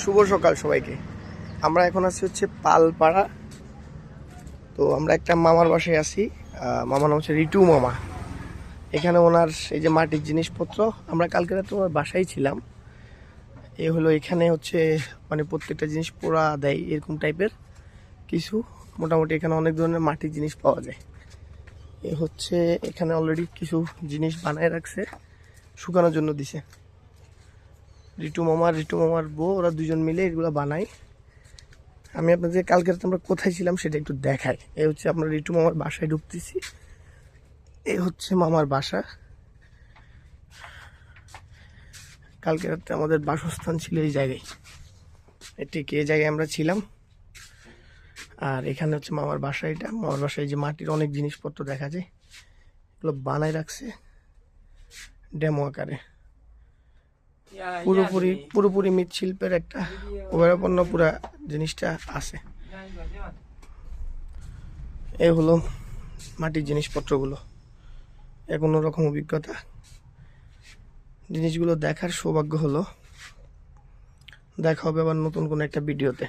শুভ সকাল সবাইকে। আমরা এখন আছি হচ্ছে পালপাড়া। তো আমরা একটা মামার বাসায় আছি। মামার নাম হচ্ছে রিটু মামা। এখানে ওনার এই যে মাটির জিনিসপত্র, আমরা কালকে রাতে ওনার বাসায় ছিলাম। এ হলো এখানে হচ্ছে মানে প্রত্যেকটা জিনিস পোড়া দেয় এরকম টাইপের কিছু। মোটামুটি এখানে অনেক ধরনের মাটির জিনিস পাওয়া যায়। এ হচ্ছে এখানে অলরেডি কিছু জিনিস বানায় রাখছে, শুকানোর জন্য দিছে। রিটু মামার বউ, ওরা দুজন মিলে এগুলো বানায়। আমি আপনাদের কালকে রাতে আমরা কোথায় ছিলাম সেটা একটু দেখাই। এই হচ্ছে আমরা রিটু মামার বাসায় ঢুকতেছি। এই হচ্ছে মামার বাসা। কালকে রাতে আমাদের বাসস্থান ছিল এই জায়গায়, ঠিক এই জায়গায় আমরা ছিলাম। আর এখানে হচ্ছে মামার বাসা। এটা মামার বাসায় যে মাটির অনেক জিনিসপত্র দেখা যায়, এগুলো বানায় রাখছে ডেমো আকারে। পুরোপুরি মৃৎশিল্পের একটা অবয়পন্ন পুরা জিনিসটা আছে। এই হলো মাটির জিনিসপত্রগুলো, এক অন্যরকম অভিজ্ঞতা। জিনিসগুলো দেখার সৌভাগ্য হলো। দেখা হবে আবার নতুন কোনো একটা ভিডিওতে।